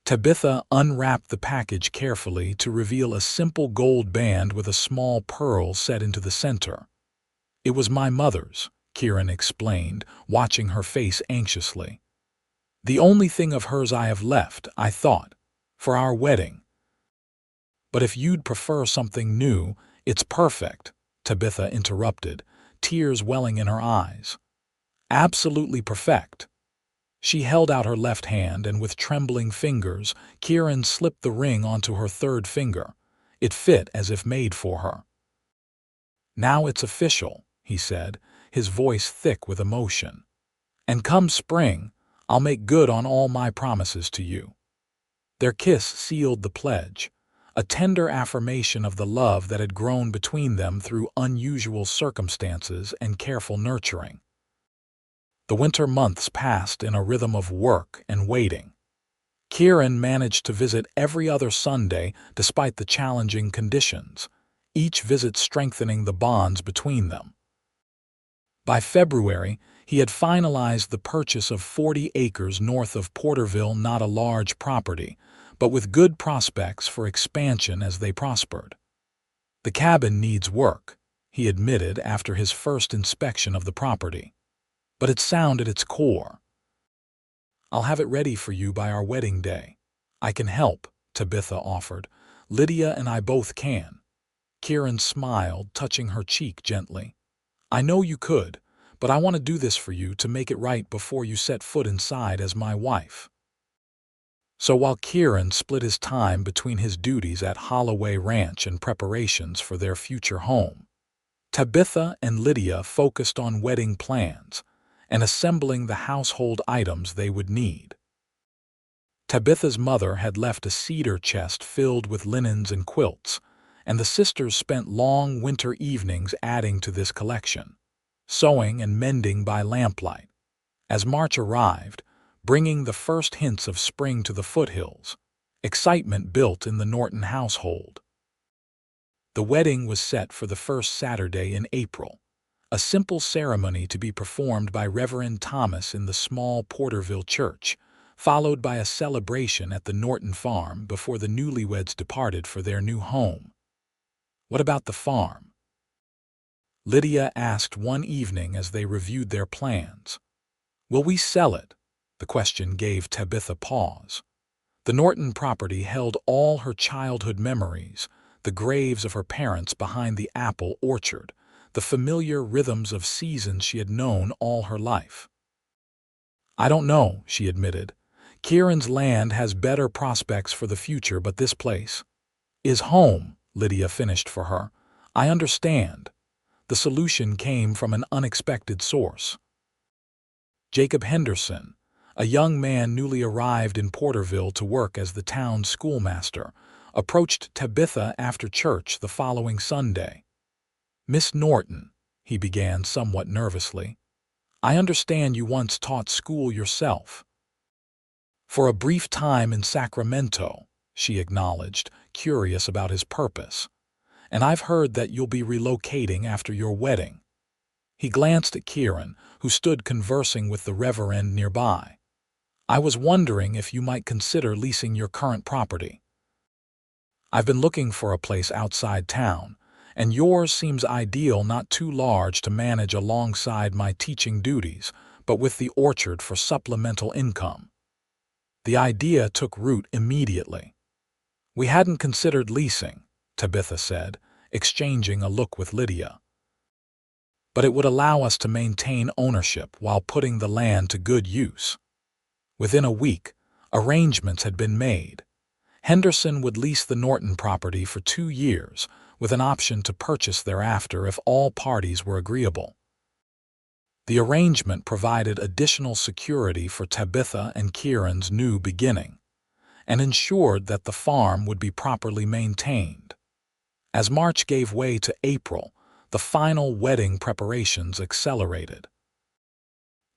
Tabitha unwrapped the package carefully to reveal a simple gold band with a small pearl set into the center. "It was my mother's," Kieran explained, watching her face anxiously. "The only thing of hers I have left, I thought, for our wedding." "But if you'd prefer something new, it's perfect," Tabitha interrupted, tears welling in her eyes. Absolutely perfect. She held out her left hand, and with trembling fingers, Kieran slipped the ring onto her third finger. It fit as if made for her. "Now it's official," he said, his voice thick with emotion. "And come spring, I'll make good on all my promises to you." Their kiss sealed the pledge, a tender affirmation of the love that had grown between them through unusual circumstances and careful nurturing. The winter months passed in a rhythm of work and waiting. Kieran managed to visit every other Sunday despite the challenging conditions, each visit strengthening the bonds between them. By February, he had finalized the purchase of 40 acres north of Porterville, not a large property, but with good prospects for expansion as they prospered. "The cabin needs work," he admitted after his first inspection of the property. "But it's sound at its core. I'll have it ready for you by our wedding day." "I can help," Tabitha offered. "Lydia and I both can." Kieran smiled, touching her cheek gently. "I know you could, but I want to do this for you to make it right before you set foot inside as my wife." So while Kieran split his time between his duties at Holloway Ranch and preparations for their future home, Tabitha and Lydia focused on wedding plans and assembling the household items they would need. Tabitha's mother had left a cedar chest filled with linens and quilts, and the sisters spent long winter evenings adding to this collection, sewing and mending by lamplight. As March arrived, bringing the first hints of spring to the foothills, excitement built in the Norton household. The wedding was set for the first Saturday in April, a simple ceremony to be performed by Reverend Thomas in the small Porterville church, followed by a celebration at the Norton farm before the newlyweds departed for their new home. "What about the farm?" Lydia asked one evening as they reviewed their plans. "Will we sell it?" The question gave Tabitha pause. The Norton property held all her childhood memories, the graves of her parents behind the apple orchard, the familiar rhythms of seasons she had known all her life. "I don't know," she admitted. "Kieran's land has better prospects for the future, but this place is home," Lydia finished for her. "I understand." The solution came from an unexpected source. Jacob Henderson, a young man newly arrived in Porterville to work as the town's schoolmaster, approached Tabitha after church the following Sunday. "Miss Norton," he began somewhat nervously, "I understand you once taught school yourself." "For a brief time in Sacramento," she acknowledged, curious about his purpose. "And I've heard that you'll be relocating after your wedding." He glanced at Kieran, who stood conversing with the Reverend nearby. "I was wondering if you might consider leasing your current property. I've been looking for a place outside town, and yours seems ideal, not too large to manage alongside my teaching duties, but with the orchard for supplemental income." The idea took root immediately. "We hadn't considered leasing," Tabitha said, exchanging a look with Lydia. "But it would allow us to maintain ownership while putting the land to good use." Within a week, arrangements had been made. Henderson would lease the Norton property for 2 years, with an option to purchase thereafter if all parties were agreeable. The arrangement provided additional security for Tabitha and Kieran's new beginning, and ensured that the farm would be properly maintained. As March gave way to April, the final wedding preparations accelerated.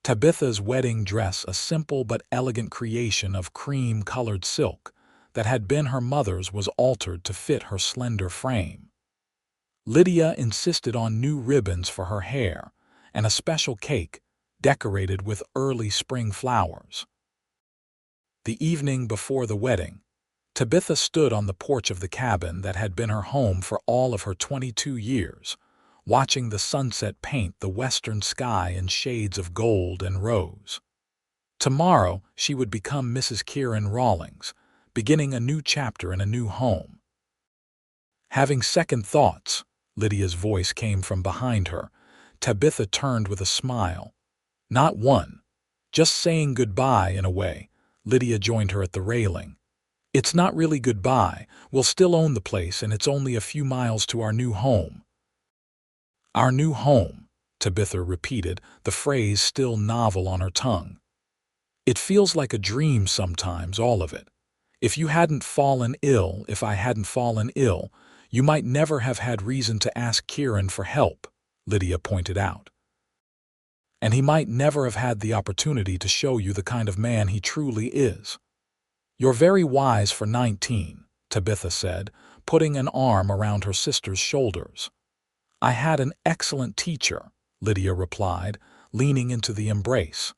Tabitha's wedding dress, a simple but elegant creation of cream-colored silk that had been her mother's, was altered to fit her slender frame. Lydia insisted on new ribbons for her hair and a special cake decorated with early spring flowers. The evening before the wedding, Tabitha stood on the porch of the cabin that had been her home for all of her 22 years, watching the sunset paint the western sky in shades of gold and rose. Tomorrow she would become Mrs. Kieran Rawlings, beginning a new chapter in a new home. Having second thoughts, Lydia's voice came from behind her. Tabitha turned with a smile. Not one. Just saying goodbye in a way. Lydia joined her at the railing. It's not really goodbye. We'll still own the place, and it's only a few miles to our new home. Our new home, Tabitha repeated, the phrase still novel on her tongue. It feels like a dream sometimes, all of it. If I hadn't fallen ill, you might never have had reason to ask Kieran for help, Lydia pointed out. And he might never have had the opportunity to show you the kind of man he truly is. You're very wise for 19, Tabitha said, putting an arm around her sister's shoulders. I had an excellent teacher, Lydia replied, leaning into the embrace.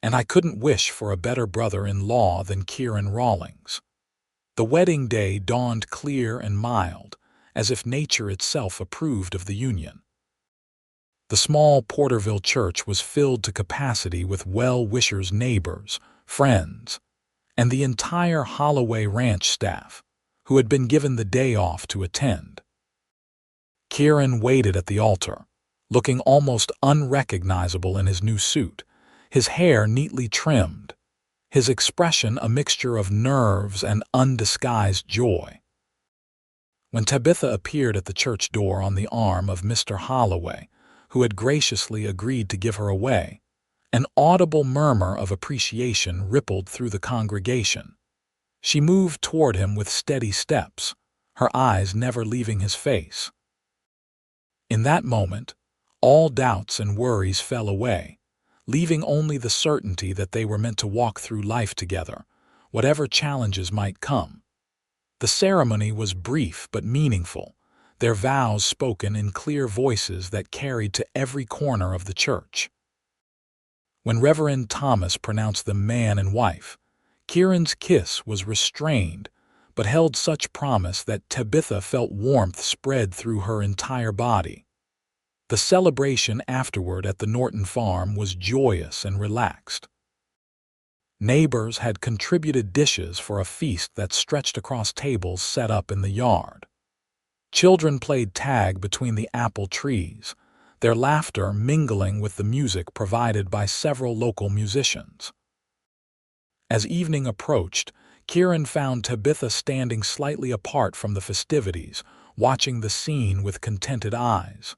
And I couldn't wish for a better brother-in-law than Kieran Rawlings. The wedding day dawned clear and mild, as if nature itself approved of the union. The small Porterville church was filled to capacity with well-wishers, neighbors, friends, and the entire Holloway Ranch staff, who had been given the day off to attend. Kieran waited at the altar, looking almost unrecognizable in his new suit, his hair neatly trimmed, his expression a mixture of nerves and undisguised joy. When Tabitha appeared at the church door on the arm of Mr. Holloway, who had graciously agreed to give her away, an audible murmur of appreciation rippled through the congregation. She moved toward him with steady steps, her eyes never leaving his face. In that moment, all doubts and worries fell away, leaving only the certainty that they were meant to walk through life together, whatever challenges might come. The ceremony was brief but meaningful, their vows spoken in clear voices that carried to every corner of the church. When Reverend Thomas pronounced them man and wife, Kieran's kiss was restrained, but held such promise that Tabitha felt warmth spread through her entire body. The celebration afterward at the Norton farm was joyous and relaxed. Neighbors had contributed dishes for a feast that stretched across tables set up in the yard. Children played tag between the apple trees, their laughter mingling with the music provided by several local musicians. As evening approached, Kieran found Tabitha standing slightly apart from the festivities, watching the scene with contented eyes.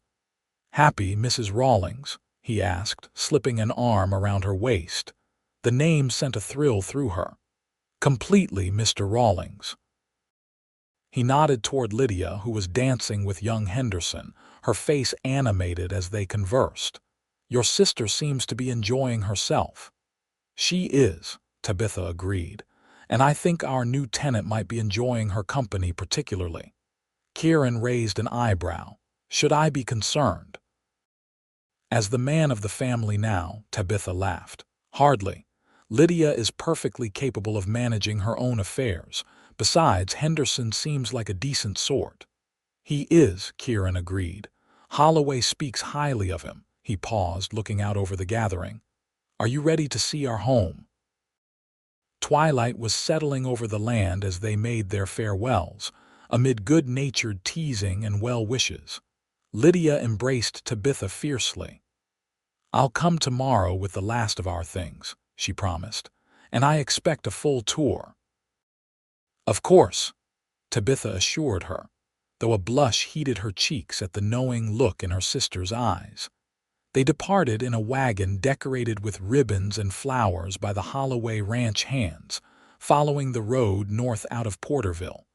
"Happy, Mrs. Rawlings?" he asked, slipping an arm around her waist. The name sent a thrill through her. "Completely, Mr. Rawlings." He nodded toward Lydia, who was dancing with young Henderson, her face animated as they conversed. "Your sister seems to be enjoying herself." "She is," Tabitha agreed, "and I think our new tenant might be enjoying her company particularly." Kieran raised an eyebrow. "Should I be concerned?" "As the man of the family now," Tabitha laughed. "Hardly. Lydia is perfectly capable of managing her own affairs. Besides, Henderson seems like a decent sort." "He is," Kieran agreed. "Holloway speaks highly of him." He paused, looking out over the gathering. "Are you ready to see our home?" Twilight was settling over the land as they made their farewells, amid good-natured teasing and well wishes. Lydia embraced Tabitha fiercely. "I'll come tomorrow with the last of our things," she promised, "and I expect a full tour." "Of course," Tabitha assured her, though a blush heated her cheeks at the knowing look in her sister's eyes. They departed in a wagon decorated with ribbons and flowers by the Holloway Ranch hands, following the road north out of Porterville.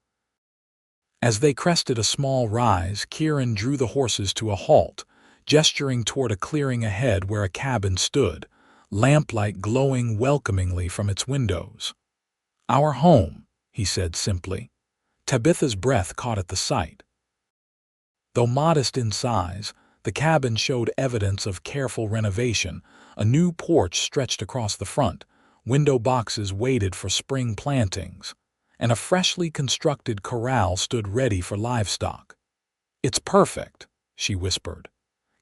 As they crested a small rise, Kieran drew the horses to a halt, gesturing toward a clearing ahead where a cabin stood, lamplight glowing welcomingly from its windows. "Our home," he said simply. Tabitha's breath caught at the sight. Though modest in size, the cabin showed evidence of careful renovation. A new porch stretched across the front, window boxes waited for spring plantings, and a freshly constructed corral stood ready for livestock. "It's perfect," she whispered.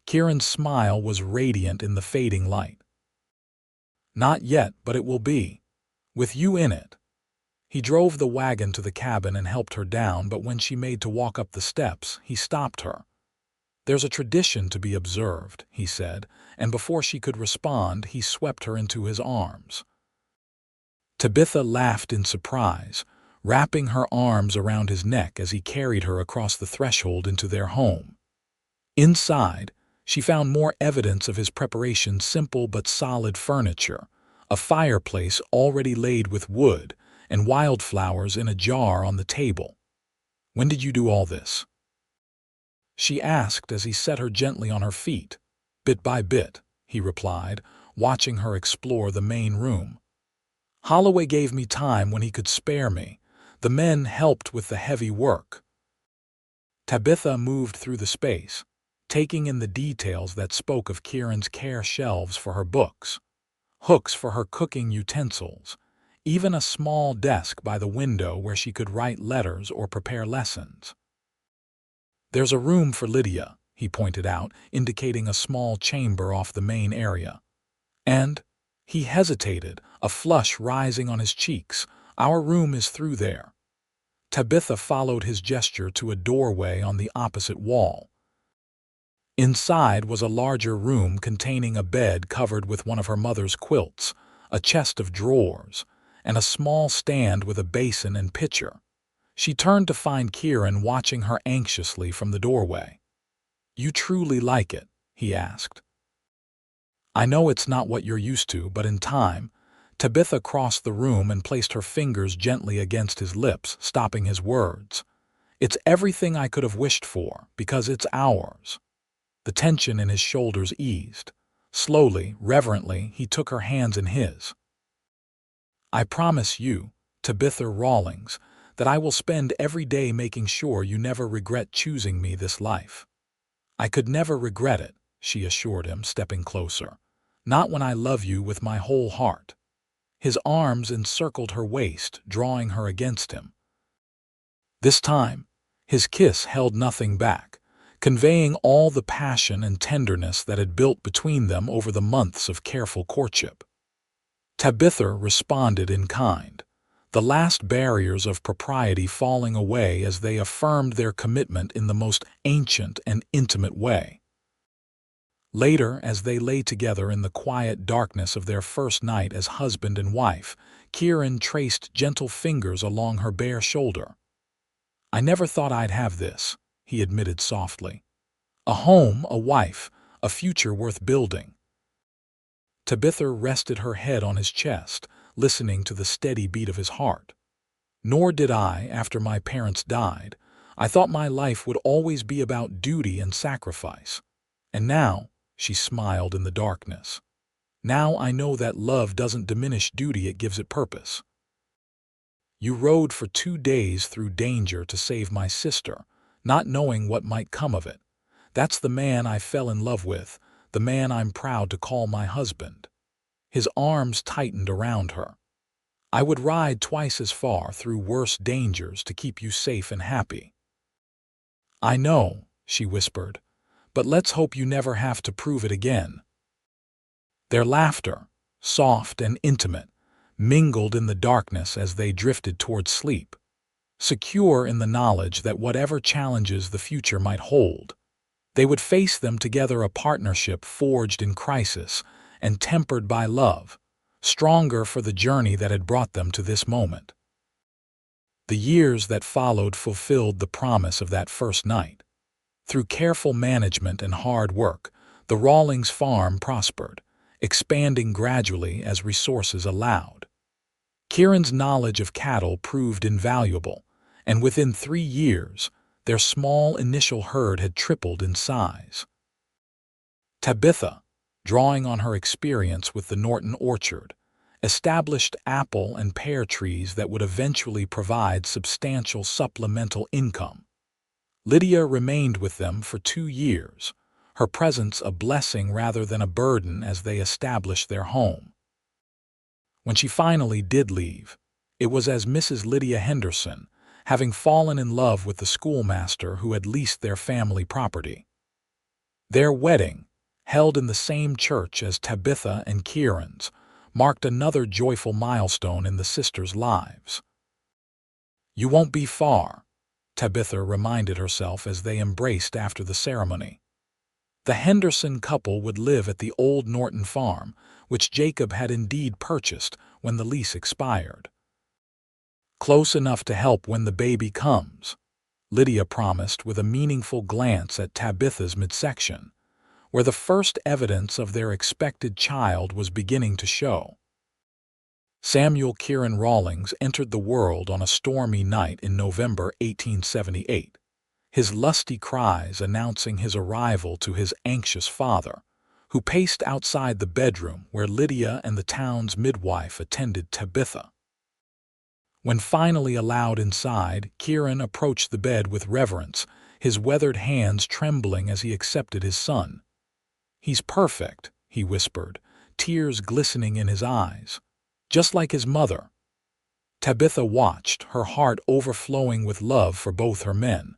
Kieran's smile was radiant in the fading light. "Not yet, but it will be. With you in it." He drove the wagon to the cabin and helped her down, but when she made to walk up the steps, he stopped her. "There's a tradition to be observed," he said, and before she could respond, he swept her into his arms. Tabitha laughed in surprise, wrapping her arms around his neck as he carried her across the threshold into their home. Inside, she found more evidence of his preparation: simple but solid furniture, a fireplace already laid with wood, and wildflowers in a jar on the table. "When did you do all this?" she asked as he set her gently on her feet. "Bit by bit," he replied, watching her explore the main room. "Holloway gave me time when he could spare me. The men helped with the heavy work." Tabitha moved through the space, taking in the details that spoke of Kieran's care: shelves for her books, hooks for her cooking utensils, even a small desk by the window where she could write letters or prepare lessons. "There's a room for Lydia," he pointed out, indicating a small chamber off the main area. "And," he hesitated, a flush rising on his cheeks, "our room is through there." Tabitha followed his gesture to a doorway on the opposite wall. Inside was a larger room containing a bed covered with one of her mother's quilts, a chest of drawers, and a small stand with a basin and pitcher. She turned to find Kieran watching her anxiously from the doorway. "You truly like it?" he asked. "I know it's not what you're used to, but in time." Tabitha crossed the room and placed her fingers gently against his lips, stopping his words. "It's everything I could have wished for, because it's ours." The tension in his shoulders eased. Slowly, reverently, he took her hands in his. "I promise you, Tabitha Rawlings, that I will spend every day making sure you never regret choosing me this life." "I could never regret it," she assured him, stepping closer. "Not when I love you with my whole heart." His arms encircled her waist, drawing her against him. This time, his kiss held nothing back, conveying all the passion and tenderness that had built between them over the months of careful courtship. Tabitha responded in kind, the last barriers of propriety falling away as they affirmed their commitment in the most ancient and intimate way. Later, as they lay together in the quiet darkness of their first night as husband and wife, Kieran traced gentle fingers along her bare shoulder. "I never thought I'd have this," he admitted softly. "A home, a wife, a future worth building." Tabitha rested her head on his chest, listening to the steady beat of his heart. "Nor did I after my parents died. I thought my life would always be about duty and sacrifice. And now," she smiled in the darkness, "now I know that love doesn't diminish duty, it gives it purpose. You rode for 2 days through danger to save my sister, not knowing what might come of it. That's the man I fell in love with, the man I'm proud to call my husband." His arms tightened around her. "I would ride twice as far through worse dangers to keep you safe and happy." "I know," she whispered, "but let's hope you never have to prove it again." Their laughter, soft and intimate, mingled in the darkness as they drifted toward sleep, secure in the knowledge that whatever challenges the future might hold, they would face them together, a partnership forged in crisis and tempered by love, stronger for the journey that had brought them to this moment. The years that followed fulfilled the promise of that first night. Through careful management and hard work, the Rawlings farm prospered, expanding gradually as resources allowed. Kieran's knowledge of cattle proved invaluable, and within 3 years, their small initial herd had tripled in size. Tabitha, drawing on her experience with the Norton orchard, established apple and pear trees that would eventually provide substantial supplemental income. Lydia remained with them for 2 years, her presence a blessing rather than a burden as they established their home. When she finally did leave, it was as Mrs. Lydia Henderson, having fallen in love with the schoolmaster who had leased their family property. Their wedding, held in the same church as Tabitha and Kieran's, marked another joyful milestone in the sisters' lives. "You won't be far," Tabitha reminded herself as they embraced after the ceremony. The Henderson couple would live at the old Norton farm, which Jacob had indeed purchased when the lease expired. "Close enough to help when the baby comes," Lydia promised with a meaningful glance at Tabitha's midsection, where the first evidence of their expected child was beginning to show. Samuel Kieran Rawlings entered the world on a stormy night in November 1878, his lusty cries announcing his arrival to his anxious father, who paced outside the bedroom where Lydia and the town's midwife attended Tabitha. When finally allowed inside, Kieran approached the bed with reverence, his weathered hands trembling as he accepted his son. "He's perfect," he whispered, tears glistening in his eyes. "Just like his mother." Tabitha watched, her heart overflowing with love for both her men.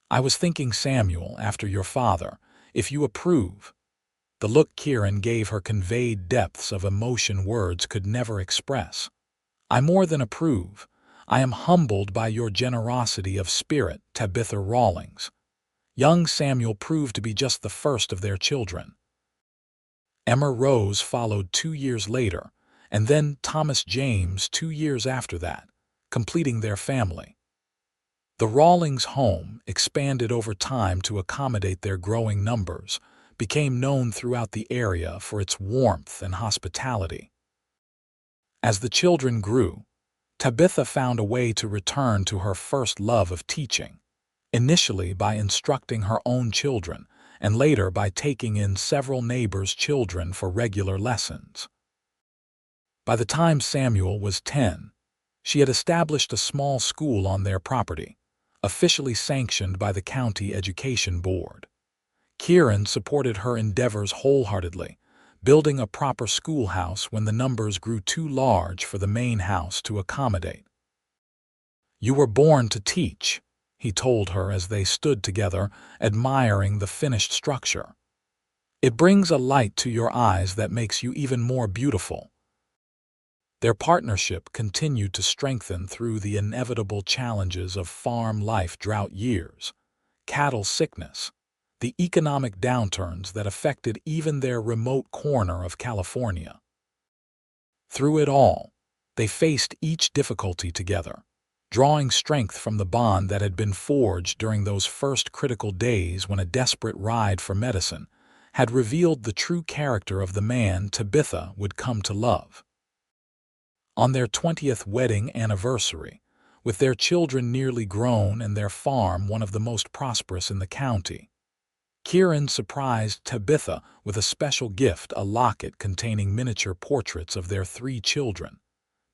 "I was thinking, Samuel, after your father, if you approve." The look Kieran gave her conveyed depths of emotion words could never express. "I more than approve. I am humbled by your generosity of spirit, Tabitha Rawlings." Young Samuel proved to be just the first of their children. Emma Rose followed 2 years later, and then Thomas James 2 years after that, completing their family. The Rawlings home, expanded over time to accommodate their growing numbers, became known throughout the area for its warmth and hospitality. As the children grew, Tabitha found a way to return to her first love of teaching, initially by instructing her own children, and later by taking in several neighbors' children for regular lessons. By the time Samuel was 10, she had established a small school on their property, officially sanctioned by the county education board. Kieran supported her endeavors wholeheartedly, building a proper schoolhouse when the numbers grew too large for the main house to accommodate. "You were born to teach," he told her as they stood together, admiring the finished structure. "It brings a light to your eyes that makes you even more beautiful." Their partnership continued to strengthen through the inevitable challenges of farm life, drought years, cattle sickness, the economic downturns that affected even their remote corner of California. Through it all, they faced each difficulty together, drawing strength from the bond that had been forged during those first critical days when a desperate ride for medicine had revealed the true character of the man Tabitha would come to love. On their 20th wedding anniversary, with their children nearly grown and their farm one of the most prosperous in the county, Kieran surprised Tabitha with a special gift, a locket containing miniature portraits of their 3 children,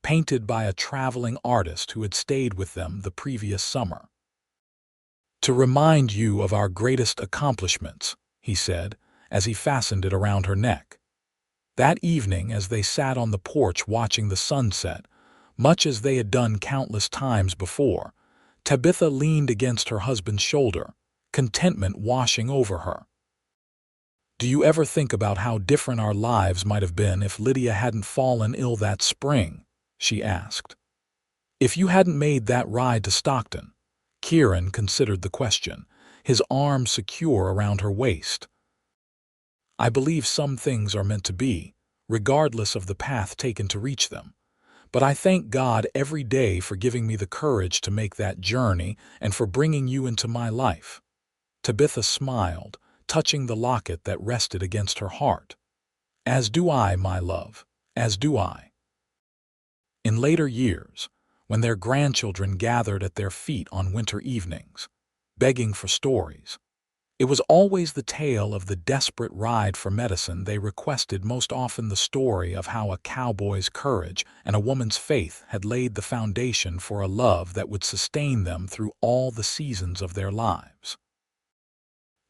painted by a traveling artist who had stayed with them the previous summer. "To remind you of our greatest accomplishments," he said, as he fastened it around her neck. That evening, as they sat on the porch watching the sunset, much as they had done countless times before, Tabitha leaned against her husband's shoulder, contentment washing over her. "Do you ever think about how different our lives might have been if Lydia hadn't fallen ill that spring?" she asked. "If you hadn't made that ride to Stockton?" Kieran considered the question, his arm secure around her waist. "I believe some things are meant to be, regardless of the path taken to reach them. But I thank God every day for giving me the courage to make that journey and for bringing you into my life." Tabitha smiled, touching the locket that rested against her heart. "As do I, my love, as do I." In later years, when their grandchildren gathered at their feet on winter evenings, begging for stories, it was always the tale of the desperate ride for medicine they requested, most often the story of how a cowboy's courage and a woman's faith had laid the foundation for a love that would sustain them through all the seasons of their lives.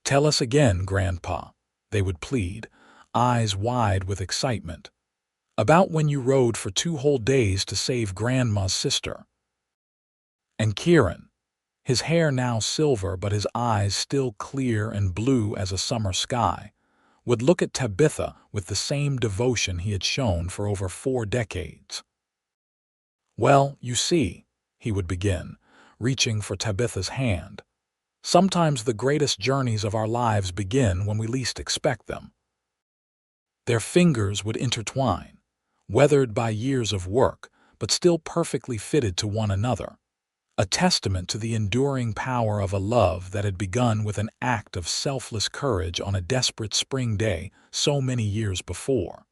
"Tell us again, Grandpa," they would plead, eyes wide with excitement, "about when you rode for 2 whole days to save Grandma's sister." And Kieran, his hair now silver but his eyes still clear and blue as a summer sky, would look at Tabitha with the same devotion he had shown for over 4 decades. "Well, you see," he would begin, reaching for Tabitha's hand, Sometimes the greatest journeys of our lives begin when we least expect them. Their fingers would intertwine, weathered by years of work, but still perfectly fitted to one another, a testament to the enduring power of a love that had begun with an act of selfless courage on a desperate spring day so many years before.